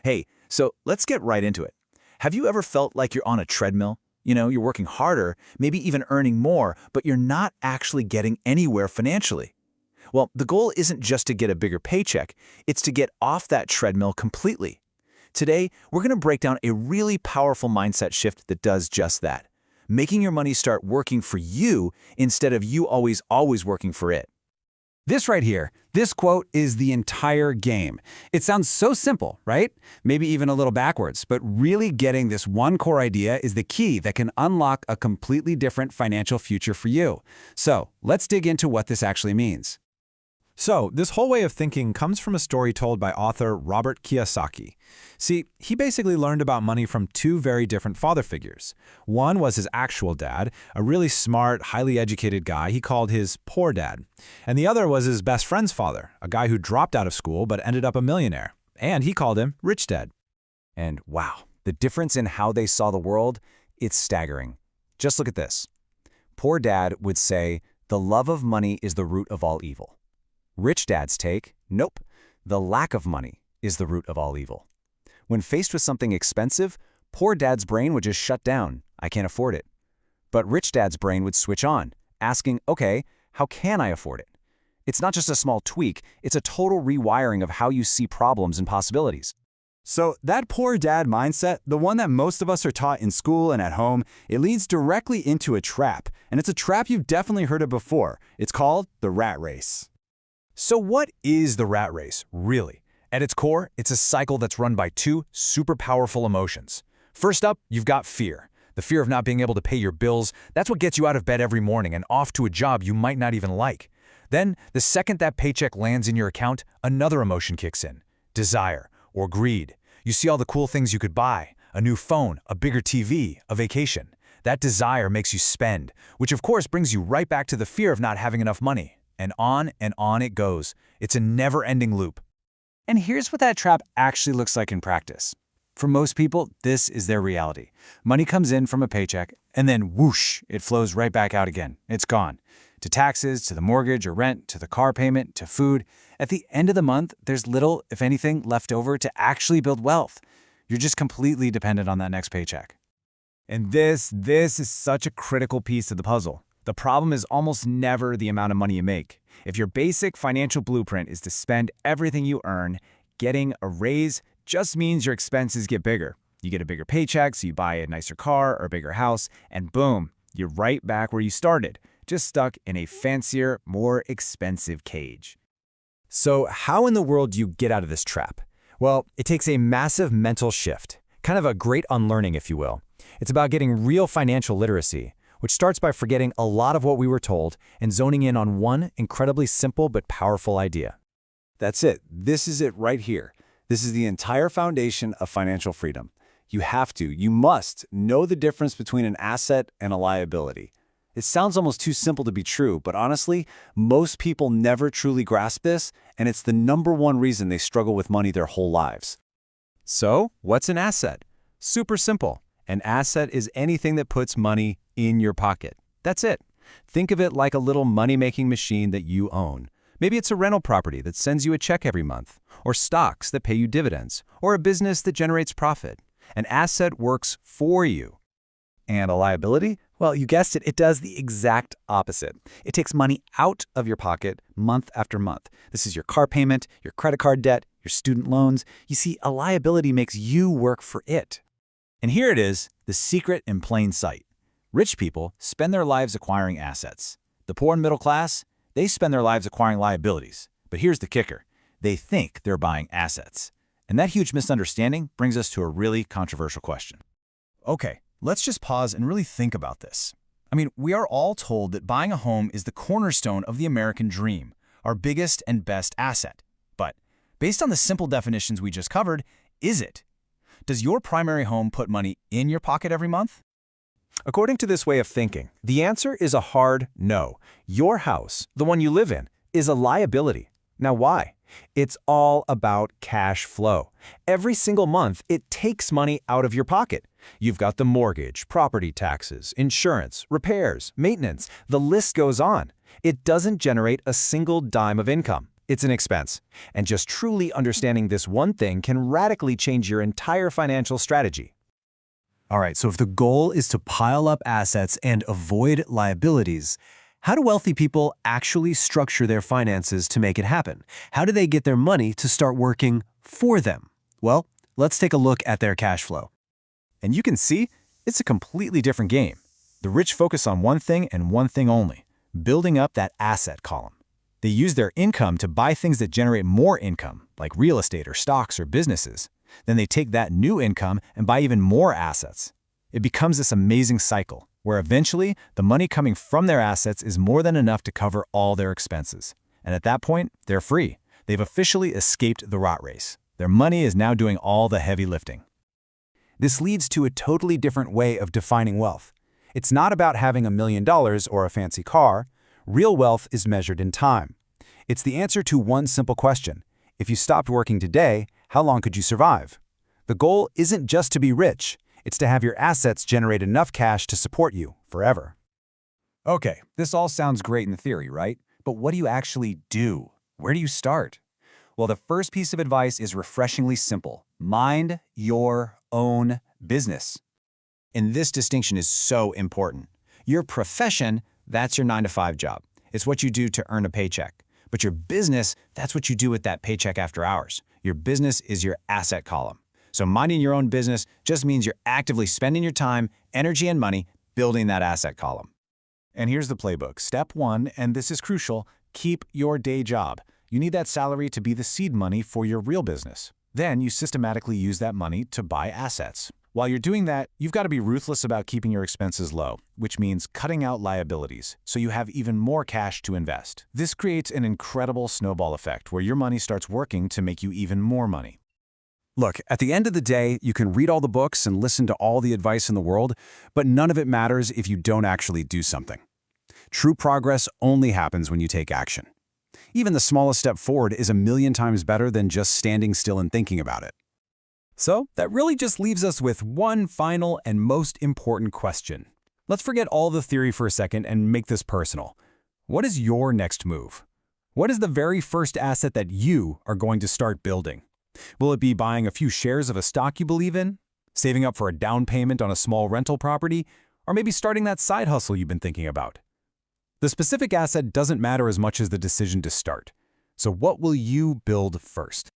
Hey, so let's get right into it. Have you ever felt like you're on a treadmill? You're working harder, maybe even earning more, but you're not actually getting anywhere financially. Well, the goal isn't just to get a bigger paycheck, it's to get off that treadmill completely. Today, we're going to break down a really powerful mindset shift that does just that, making your money start working for you instead of you always working for it. This right here, this quote is the entire game. It sounds so simple, right? Maybe even a little backwards, but really getting this one core idea is the key that can unlock a completely different financial future for you. So let's dig into what this actually means. So, this whole way of thinking comes from a story told by author Robert Kiyosaki. See, he basically learned about money from two very different father figures. One was his actual dad, a really smart, highly educated guy he called his poor dad. And the other was his best friend's father, a guy who dropped out of school but ended up a millionaire. And he called him rich dad. And wow, the difference in how they saw the world, it's staggering. Just look at this. Poor dad would say, the love of money is the root of all evil. Rich dad's take, nope, the lack of money is the root of all evil. When faced with something expensive, poor dad's brain would just shut down. I can't afford it. But rich dad's brain would switch on, asking, okay, how can I afford it? It's not just a small tweak, it's a total rewiring of how you see problems and possibilities. So that poor dad mindset, the one that most of us are taught in school and at home, it leads directly into a trap. And it's a trap you've definitely heard of before. It's called the rat race. So what is the rat race, really? At its core, it's a cycle that's run by two super powerful emotions. First up, you've got fear. The fear of not being able to pay your bills, that's what gets you out of bed every morning and off to a job you might not even like. Then, the second that paycheck lands in your account, another emotion kicks in. Desire, or greed. You see all the cool things you could buy, a new phone, a bigger TV, a vacation. That desire makes you spend, which of course brings you right back to the fear of not having enough money. And on it goes. It's a never-ending loop. And here's what that trap actually looks like in practice. For most people, this is their reality. Money comes in from a paycheck, and then whoosh, it flows right back out again. It's gone. To taxes, to the mortgage or rent, to the car payment, to food. At the end of the month, there's little, if anything, left over to actually build wealth. You're just completely dependent on that next paycheck. And this is such a critical piece of the puzzle. The problem is almost never the amount of money you make. If your basic financial blueprint is to spend everything you earn, getting a raise just means your expenses get bigger. You get a bigger paycheck, so you buy a nicer car or a bigger house, and boom, you're right back where you started, just stuck in a fancier, more expensive cage. So how in the world do you get out of this trap? Well, it takes a massive mental shift, kind of a great unlearning, if you will. It's about getting real financial literacy, which starts by forgetting a lot of what we were told and zoning in on one incredibly simple but powerful idea. That's it. This is it right here. This is the entire foundation of financial freedom. You must know the difference between an asset and a liability. It sounds almost too simple to be true, but honestly, most people never truly grasp this, and it's the number one reason they struggle with money their whole lives. So, what's an asset? Super simple. An asset is anything that puts money in your pocket. That's it. Think of it like a little money-making machine that you own. Maybe it's a rental property that sends you a check every month, or stocks that pay you dividends, or a business that generates profit. An asset works for you. And a liability? Well, you guessed it, it does the exact opposite. It takes money out of your pocket month after month. This is your car payment, your credit card debt, your student loans. You see, a liability makes you work for it. And here it is, the secret in plain sight. Rich people spend their lives acquiring assets. The poor and middle class, they spend their lives acquiring liabilities. But here's the kicker. They think they're buying assets. And that huge misunderstanding brings us to a really controversial question. Okay, let's just pause and really think about this. I mean, we are all told that buying a home is the cornerstone of the American dream, our biggest and best asset. But based on the simple definitions we just covered, is it? Does your primary home put money in your pocket every month? According to this way of thinking, the answer is a hard no. Your house, the one you live in, is a liability. Now why? It's all about cash flow. Every single month, it takes money out of your pocket. You've got the mortgage, property taxes, insurance, repairs, maintenance. The list goes on. It doesn't generate a single dime of income. it's an expense. And just truly understanding this one thing can radically change your entire financial strategy. All right, so if the goal is to pile up assets and avoid liabilities, how do wealthy people actually structure their finances to make it happen? How do they get their money to start working for them? Well, let's take a look at their cash flow. And you can see it's a completely different game. The rich focus on one thing and one thing only, building up that asset column. They use their income to buy things that generate more income, like real estate or stocks or businesses. Then they take that new income and buy even more assets. It becomes this amazing cycle, where eventually the money coming from their assets is more than enough to cover all their expenses. And at that point, they're free. They've officially escaped the rat race. Their money is now doing all the heavy lifting. This leads to a totally different way of defining wealth. It's not about having $1 million or a fancy car. Real wealth is measured in time. It's the answer to one simple question. If you stopped working today, how long could you survive? The goal isn't just to be rich. It's to have your assets generate enough cash to support you forever. Okay, this all sounds great in theory, right? But what do you actually do? Where do you start? Well, the first piece of advice is refreshingly simple. Mind your own business. And this distinction is so important. Your profession, that's your 9-to-5 job. It's what you do to earn a paycheck. But your business, that's what you do with that paycheck after hours. Your business is your asset column. So minding your own business just means you're actively spending your time, energy, and money building that asset column. And here's the playbook. Step 1, and this is crucial, keep your day job. You need that salary to be the seed money for your real business. Then you systematically use that money to buy assets. While you're doing that, you've got to be ruthless about keeping your expenses low, which means cutting out liabilities, so you have even more cash to invest. This creates an incredible snowball effect where your money starts working to make you even more money. Look, at the end of the day, you can read all the books and listen to all the advice in the world, but none of it matters if you don't actually do something. True progress only happens when you take action. Even the smallest step forward is 1,000,000 times better than just standing still and thinking about it. So that really just leaves us with one final and most important question. Let's forget all the theory for a second and make this personal. What is your next move? What is the very first asset that you are going to start building? Will it be buying a few shares of a stock you believe in, saving up for a down payment on a small rental property, or maybe starting that side hustle you've been thinking about? The specific asset doesn't matter as much as the decision to start. So what will you build first?